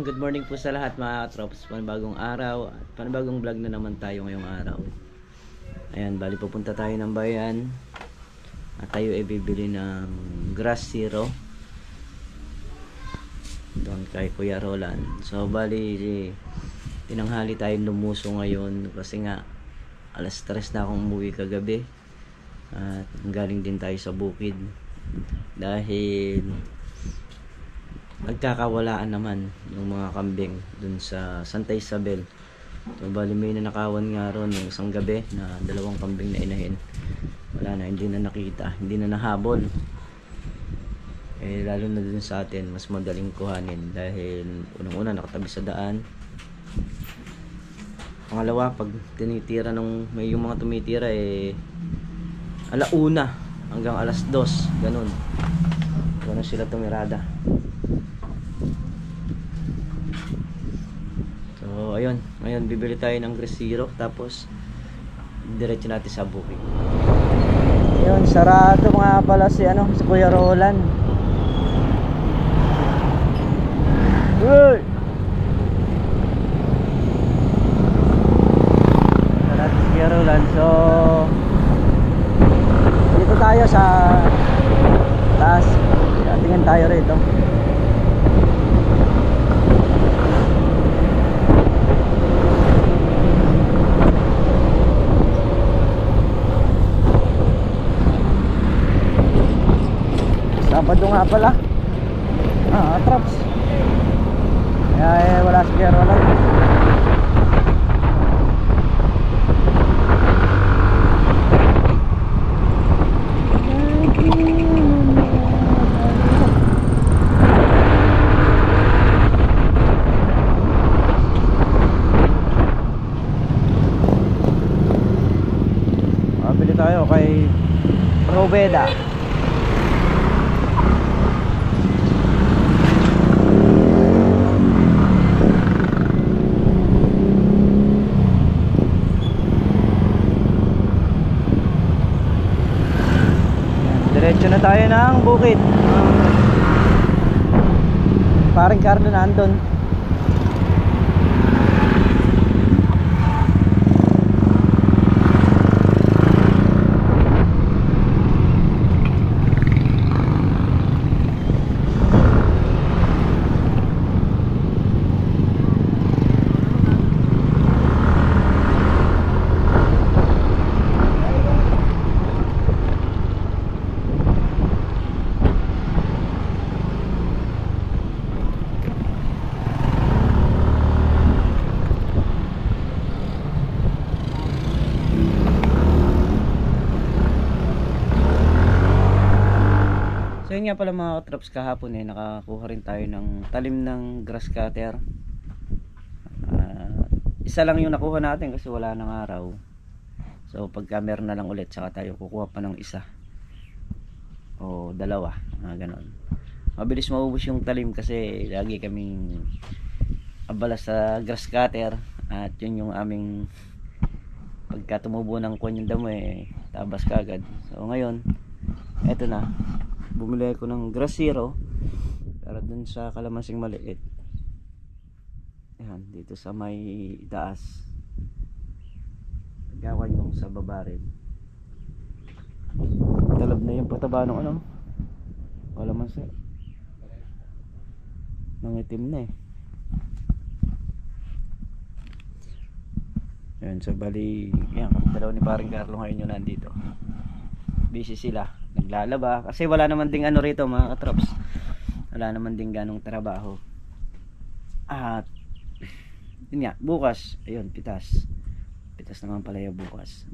good morning po sa lahat mga katrops. Panibagong araw at panibagong vlog na naman tayo ngayong araw. Ayan, bali pupunta tayo ng bayan at tayo ay bibili ng Grass Zero doon kay Kuya Roland. So bali tinanghali tayo lumuso ngayon kasi nga alas 3 na akong umuwi kagabi at galing din tayo sa bukid dahil nagkakawalaan naman yung mga kambing dun sa Santa Isabel. So bali may nanakawan nga ron yung isang gabi na 2 kambing na inahin. Wala na, hindi na nakita, hindi na nahabol. Lalo na dun sa atin mas madaling kuhanin dahil unang-una nakatabi sa daan. Pangalawa, pag tinitira nung may yung mga tumitira alauna hanggang alas 2 ganun. Wala sila tumirada. So ayun, ngayon bibili tayo ng Grass Zero tapos diretso natin sa bukid. Ayun, sarado nga pala si Kuya Roland. Uy! Sarado si Kuya Roland. So dito tayo sa taas. Tingin tayo rito. Sabado nga pala. Traps. Kaya wala si Kuya Roland. Mabili tayo kay Robeda. Diretso na tayo ng bukid. Paring Carlo nandun. So yun nga pala mga traps, kahapon nakakuha rin tayo ng talim ng grass cutter. Isa lang yung nakuha natin kasi wala nang araw. So pagka meron na lang ulit saka tayo kukuha pa ng isa o dalawa, ganon. Mabilis maubos yung talim kasi lagi kaming abala sa grass cutter at yun yung aming pagka tumubo ng kwan yung damo tabas kagad. So ngayon eto na, bumili ko ng Grass Zero para dun sa kalamansing maliit. Ayan, dito sa may itaas. Gawan yung sa baba rin. Talab na yung pataba ng kalamansi. Nangitim na Ayan, so bali yan, dalawa ni paring Carlo ngayon yun nandito. Busy sila, naglalaba kasi wala naman ding rito mga katrops, wala naman ding ganong trabaho. At yun nga, bukas ayun, pitas naman pala yung bukas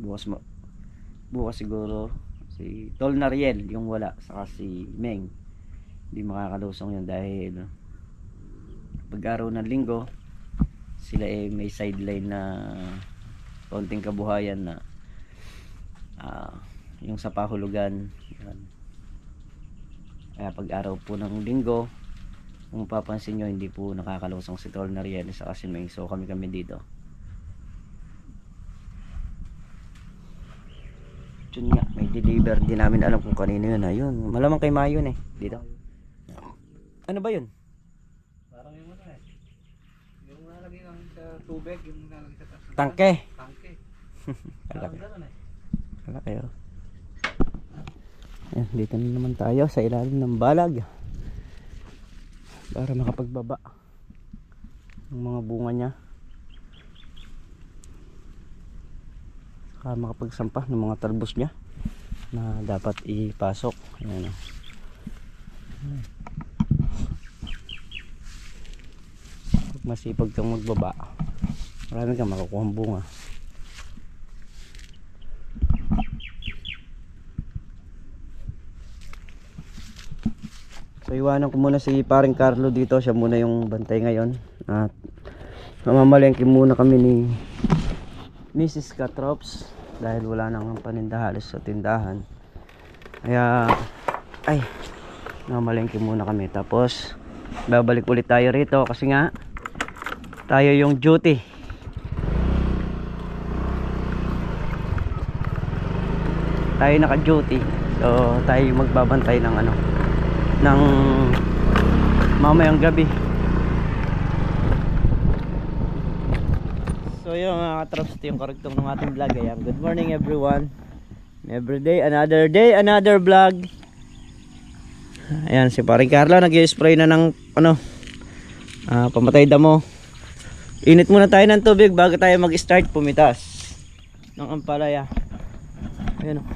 siguro si Tol Nariel yung wala, saka si Meng hindi makakalusong yun dahil pag araw ng linggo sila may sideline na konting kabuhayan na yung sa pahulugan. Kaya pag araw po ng linggo, kung mapapansin nyo, hindi po nakakalusong si Tol Nariel sa Kasimeng. So kami dito. Yun nga, may deliver. Di namin alam kung kanino yun. Ayun, malamang kay Mayon dito. Ano ba yun? Parang yung Yung nalagay lang sa tubig, yung nalagay sa taas ng Tangke. tangke. Kalaki. Ganun eh. Kalaki oh. Ayan, dito na naman tayo sa ilalim ng balag. Para makapagbaba ng mga bunga niya. Saka makapagsampah ng mga talbos niya na dapat ipasok. Ayan oh. Pag masipag kang magbaba, marami kang makukuha ng bunga. So iwanan ko muna si paring Carlo dito, siya muna yung bantay ngayon. At mamamalengke muna kami ni Mrs. Katrops dahil wala nang paninda halos sa tindahan. Kaya ay mamamalengke muna kami, tapos babalik ulit tayo rito kasi nga tayo yung duty. Tayo naka-duty. So tayo magbabantay ng ano, ng mamayang gabi. So yun mga katrops, ito yung karugtong ng ating vlog. Ayan, good morning everyone. Every day, another vlog. Ayan, si paring Carlo nag-i-spray na ng ano, pamatay damo. Init muna tayo ng tubig bago tayo mag-start pumitas ng ampalaya. Ayan o,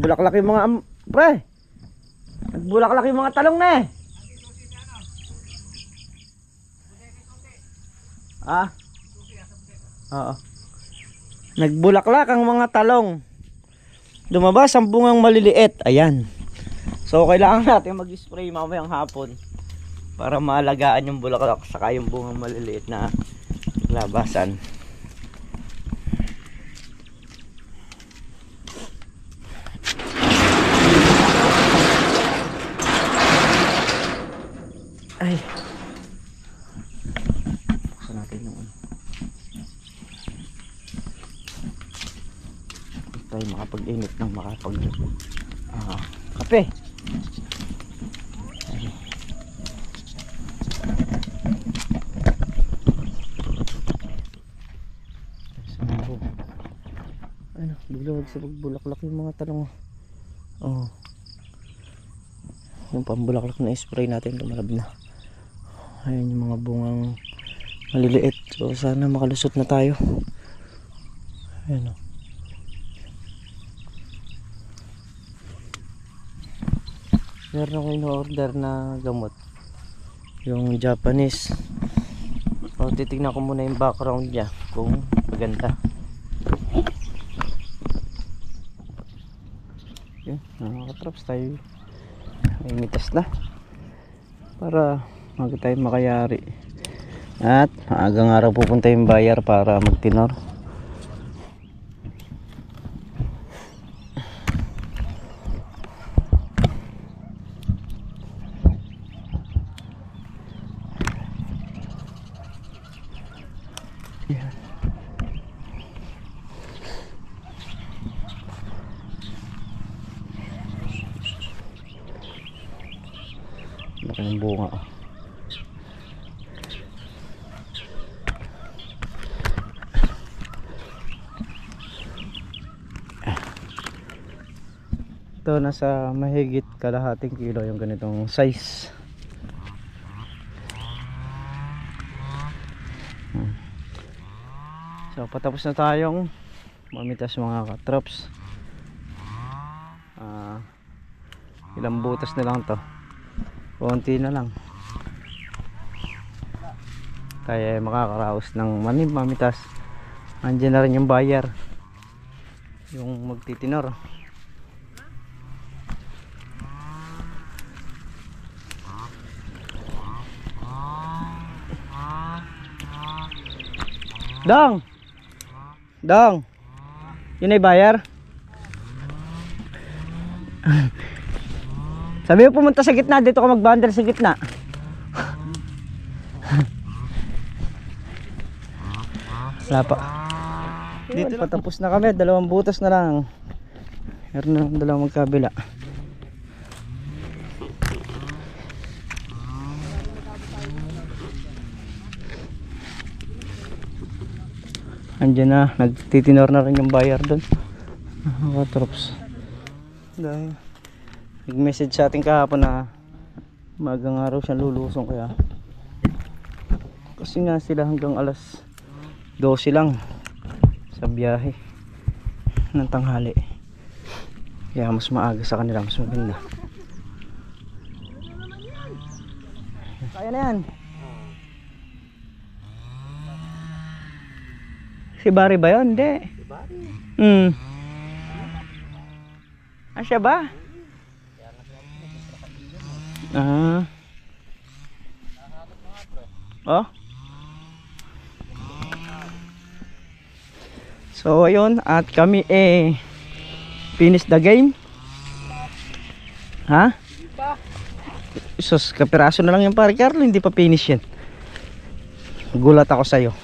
bulaklak yung mga pre, nagbulaklak yung mga talong na eh. Oo. Nagbulaklak ang mga talong. Lumabas ang bungang maliliit. Ayan. So kailangan natin mag-spray mamayang hapon para maalagaan yung bulaklak saka yung bungang maliliit na labasan. Ay. Buksan natin yung ano. Tayo makapag-init ng kape. Ay. Ano, bigla sa pagbulaklak yung mga talong. Oh. Yung pambulaklak na spray natin lumalab na. Ayan yung mga bungang maliliit. So sana makalusot na tayo. Ayan o. Meron ako in-order na gamot, yung Japanese. So titignan ko muna yung background niya kung maganda. Yun, mga katrops, tayo ay mitas na para bago tayo makayari. At maagang araw pupunta yung buyer para magtinor. Yeah. Laki ng bunga. Ito nasa mahigit kalahating kilo yung ganitong size. So patapos na tayong mamitas mga katrops. Ilang butas na lang to, konti na lang kaya makakaraos ng mamitas. Andiyan na rin yung buyer, yung magtitinor. Dong, yun ay buyer. Sabi mo pumunta sa gitna, dito ka mag-bundle sa gitna. Wala pa. Dito patapos na kami, 2 butas na lang. Meron na 2 magkabila. Andiyan na, nagtitinor na rin yung buyer doon. Katrops. Dahil nag-message sa ating kahapon na magang araw siyang lulusong, kaya kasi nga sila hanggang alas 12 lang sa biyahe ng tanghali, kaya mas maaga sa kanila, mas maganda. Kaya na yan. Si Barry ba yun? Hindi. Si Barry? Ah, siya ba? Ah. Oh. So ayun, at kami finish the game. Ha? Sus, kapiraso na lang yung pare Carlo, hindi pa finish yan. Gulat ako sa'yo.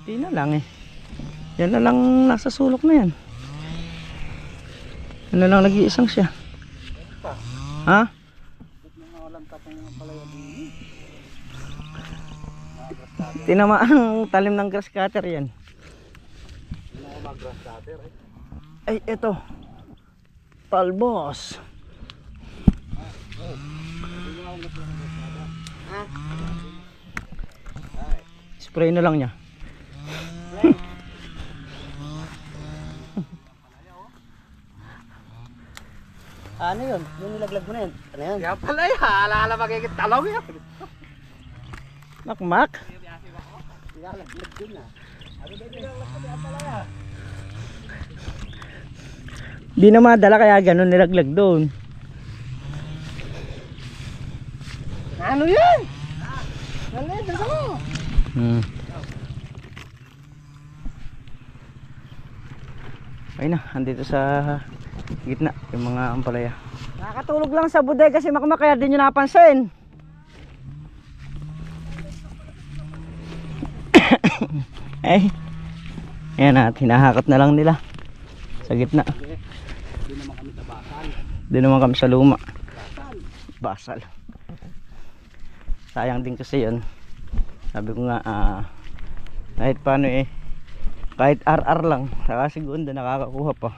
Hindi na lang yan na lang, nasa sulok na yan. Yan na lang, nag-iisang siya. Ha? Tinamaan talim ng grass cutter yan. Ay, eto talbos. Spray na lang niya. Ano yun? Yung nilaglag mo na yun? Ano yan? Kaya pala yun, alaala magiging talaw yun. Makmak? Nilaglag yun na. Di na madala kaya ganun nilaglag doon. Ano yan? Ano yan? Dasa mo? Ayun na, andito sa gitna yung mga ampalaya. Nakakatulog lang sa buday kasi makmak, kaya din nyo napansin. Ay, ayan na, hinahakot na lang nila sa gitna. Hindi naman kami sa basal. Di naman kami sa luma. Basal. Sayang din kasi yun. Sabi ko nga, kahit paano kahit RR lang, saka segunda nakakakuha pa.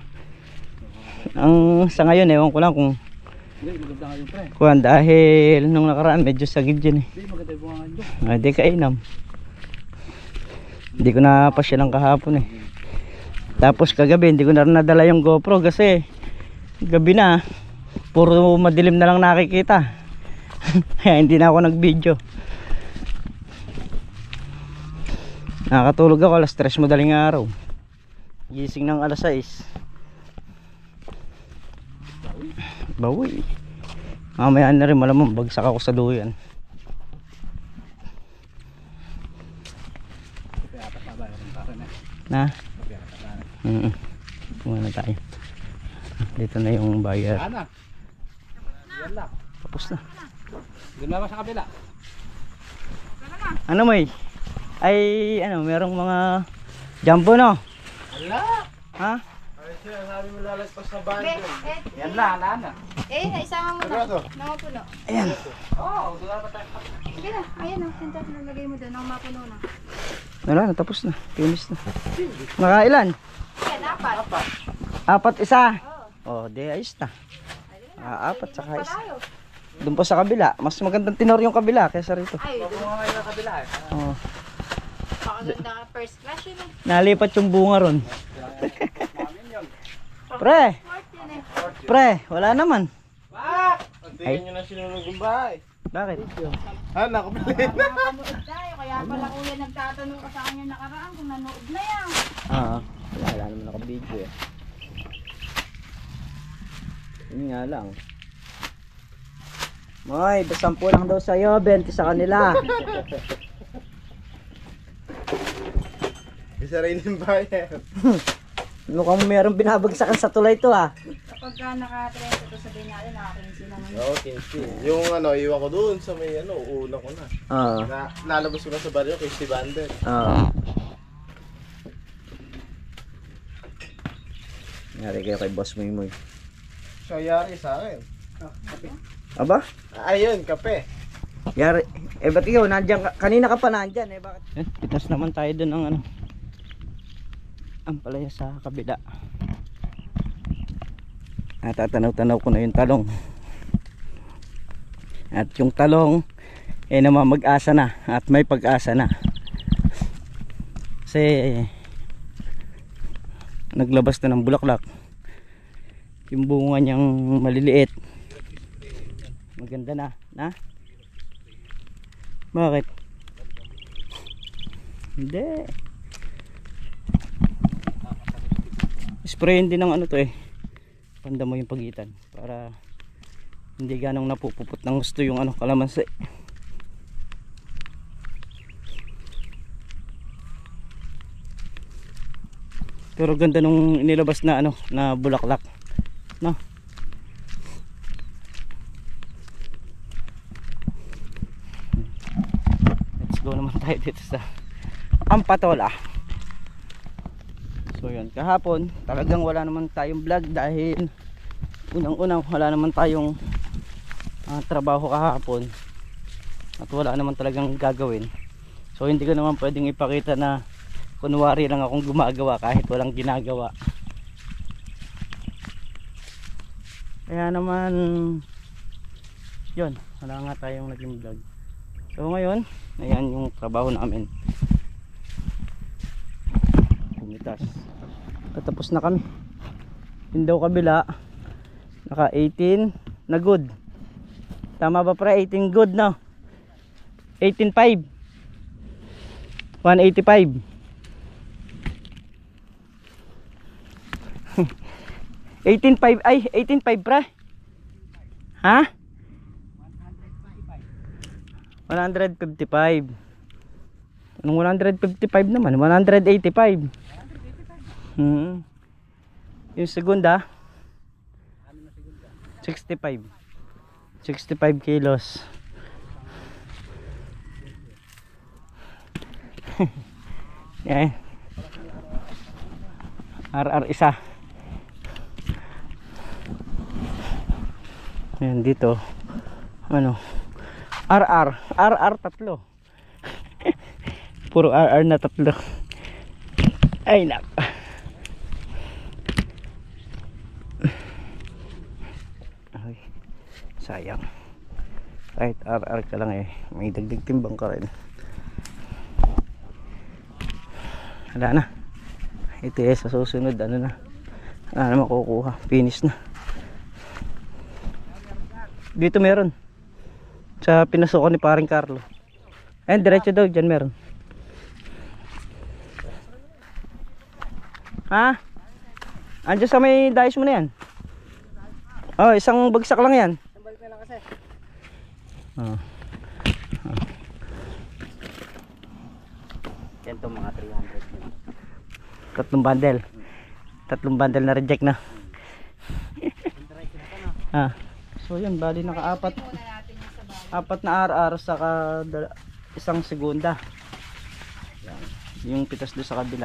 Ang sa ngayon, ewan ko lang kung Hindi, maganda nga yung pre. kuhan, dahil nung nakaraan medyo sagid yun Hindi, maganda yung bunga nyo. Di kainam. Hindi ko na pa siya lang kahapon Tapos kagabi hindi ko na rin nadala yung GoPro kasi gabi na, puro madilim na lang nakikita. Kaya hindi na ako nag video. Nakakatulog ako alas 3 madaling araw, gising ng alas 6. Bawi. Mamaya na rin malamang bagsak ako sa duyan. Na? Pumunta na tayo. Dito na yung buyer. Ana. Yan lang. Tapos na. Doon naman sa kabila. Ano may? Ay ano, merong mga jumbo no? Ala! Ha? Ay siya, sabi mo lalagpas sa bando. Yan lang, ala na. Isama mo na. Namapuno. Ayan. Oo, doon naman tayo. Sige na, ayan o. Sinta, nalagay mo doon. Nang mapuno na. Wala na, tapos na. Finish na. Nakailan? Yan, apat. Apat isa. Oh, di ayos na. Apat saka isa. Doon pa sa kabila. Mas magandang tinor yung kabila kaysa rito. Ay, doon. Bunga ngayon sa kabila Oh. Pakaganda ka first class yun eh. Nalipat yung bunga ron. Pre, Fourth yun eh. pre, wala naman. Bak! Tingnan nyo na sinunog yung bahay. Bakit? Ha, nakabili. Nakapanood tayo. Kaya pala kuya nagtatanong ka sa kanya nakaraan kung nanood na yan. Wala naman naka-video Yun nga lang. Moy, 10 lang daw sa'yo, 20 sa kanila. Isa rin yung bahay. Mukhang merong binabagsakan sa tulay to Kapag ka naka-30 to sabihin natin, naka-15 naman. Oo, 15. Yung iwan ko doon sa may una ko na. Nalabas ko na sa baryo kay Steve Ander. Nangyari kayo kay Boss Moy. Siya yari sa akin. Aba? Ayun, kape. Yari, ba't ikaw nandiyan ka? Kanina ka pa nandiyan bakit? Pitas naman tayo dun ng ano, ang palaya sa kabila. At tatanaw-tanaw ko na yung talong. At yung talong naman mag-asa na at may pag-asa na. Kasi naglabas na ng bulaklak. Yung bunga niyang maliliit. Maganda na, na? Bakit? Hindi. Sprayin din ng ano to Panda mo yung pagitan para hindi ganong napupupot ng gusto yung ano kalamansi. Pero ganda nung inilabas na ano na bulaklak, no? Let's go naman tayo dito sa Ampatola. So yun, kahapon talagang wala naman tayong vlog dahil unang-unang wala naman tayong trabaho kahapon at wala naman talagang gagawin. So hindi ko naman pwedeng ipakita na kunwari lang akong gumagawa kahit walang ginagawa. Kaya naman yun, wala nga tayong naging vlog. So ngayon, ayan yung trabaho namin. Pumitas. Patapos na kami. Yung daw kabila naka 18 na good. Tama ba pre? 18 good, no? 18.5 185 18.5 ay 18.5 pre. Ha? 155. Anong 155 naman? 185. Yung segunda 65 kilos. Yan. RR isa. Yan dito. Ano? RR tatlo. Puro RR na tatlo. Ay nak. Ay, sayang. Kahit RR ka lang may dagdag timbang ka rin. Wala na. Ito sa susunod ano na. Wala na makukuha. Finish na. Dito meron. Sa pinasukan ni paring Carlo. Ayun, diretso daw dyan meron. Ha? Andiyan sa may dais mo na yan. Oh, isang bagsak lang yan. Isang balik na lang kasi. Yan to mga 300. Tatlong bundle na reject na. So yun, bali naka-apat na RR saka isang segunda. Yan. Yung pitas doon sa kabila.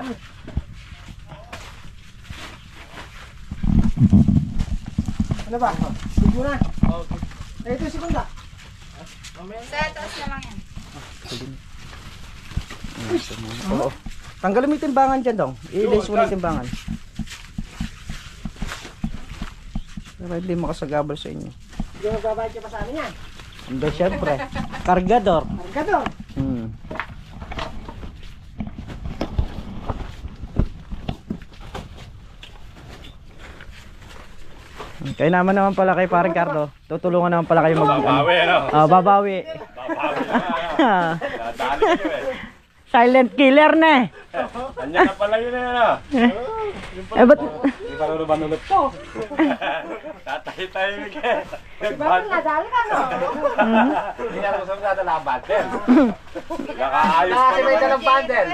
Ano ba? Segunda. Okay. Ito segunda. Sa taas na lang yan. Oo. Tanggalin mo yung timbangan dyan dong. I-lace mo na yung timbangan. Para hindi makasagabal sa inyo. Hindi mo babayad ka pa sa amin yan? Hindi, syempre. Kargador. Kargador? Kaya naman pala kay Parang Carlo. Tutulungan naman pala kayo Babawi, ano? Babawi. Dadali nyo Silent killer na Anyan na pala yun ba't? Hindi pa rin manulot to. Tatay-tayo yung Bakit nadali ka, no? Hindi na gusto mo nadala ang bundle. Nakaayos pa naman. May dalang bundle.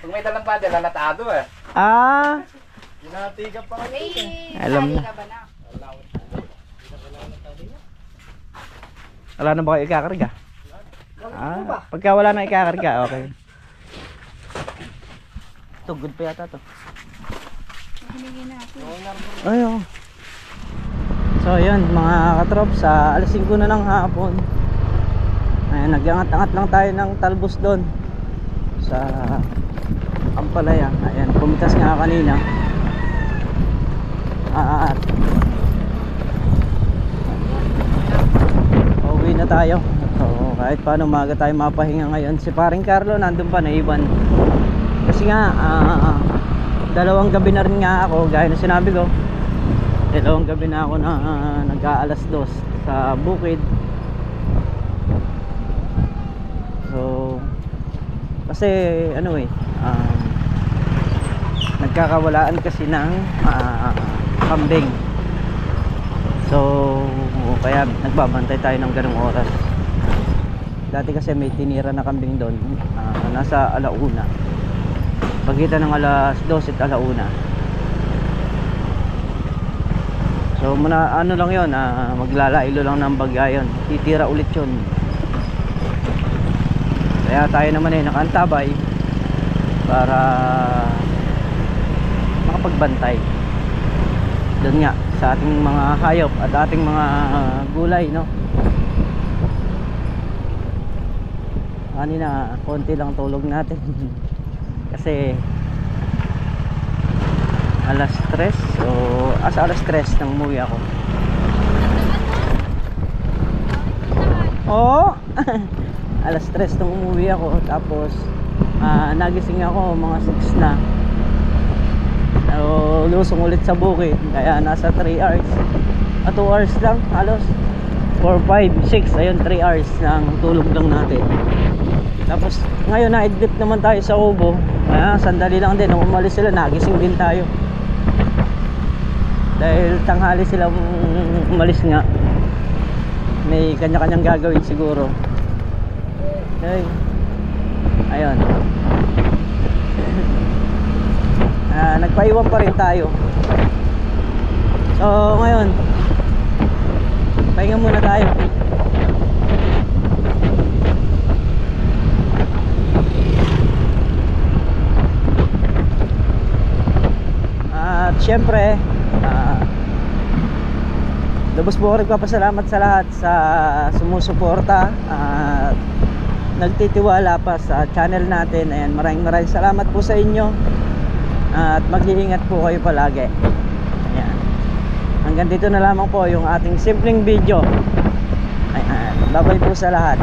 Kung may dalang bundle, lalatado Hinatiga pa kayo. Alam na. Wala na ba kayo ikakarga? Pagka wala na ikakarga, okay. Ito, good pa yata to. Ayun. So yun mga katrop, sa alas 5 na ng hapon Ayan, nag-angat-angat lang tayo ng talbos doon sa Ampalaya. Ayan, pumitas nga kanina. At uwi na tayo. So, kahit paano umaga tayo mapahinga ngayon. Si paring Carlo nandun pa, naiwan. Kasi nga dalawang gabi na rin nga ako, gaya na sinabi ko. Dalawang gabi na ako na nag-aalas 2 sa bukid. So kasi ano nagkakawalaan kasi ng kambing. So kaya nagbabantay tayo ng ganung oras. Dati kasi may tinira na kambing doon, nasa alauna, pagitan ng alas 12 at alauna. So muna ano lang yun, maglalailo lang ng bagya yun, titira ulit yun. Kaya tayo naman nakaantabay para makapagbantay doon nga sa ating mga hayop at ating mga gulay, no? Kanina konti lang tulog natin kasi alas 3, so alas 3 nang umuwi ako. Oo. Alas 3 nang umuwi ako, tapos nagising ako mga 6 na. So, lusong ulit sa bukid, kaya nasa 3 hours 2 hours lang halos, 4, 5, 6, ayun 3 hours ng tulog lang natin. Tapos ngayon na-idlip naman tayo sa Kubo, kaya sandali lang din, nung umalis sila nagising din tayo dahil tanghali sila umalis nga, may kanya-kanyang gagawin siguro. Okay. Ayun. Nagpaiwan pa rin tayo. So ngayon pahinga muna tayo. At syempre lubos po ako nagpapasalamat sa lahat sa sumusuporta at nagtitiwala pa sa channel natin. Ayan, maraming salamat po sa inyo at mag-iingat po kayo palagi. Ayan. Hanggang dito na lamang po yung ating simpleng video. Ayan, bye-bye po sa lahat.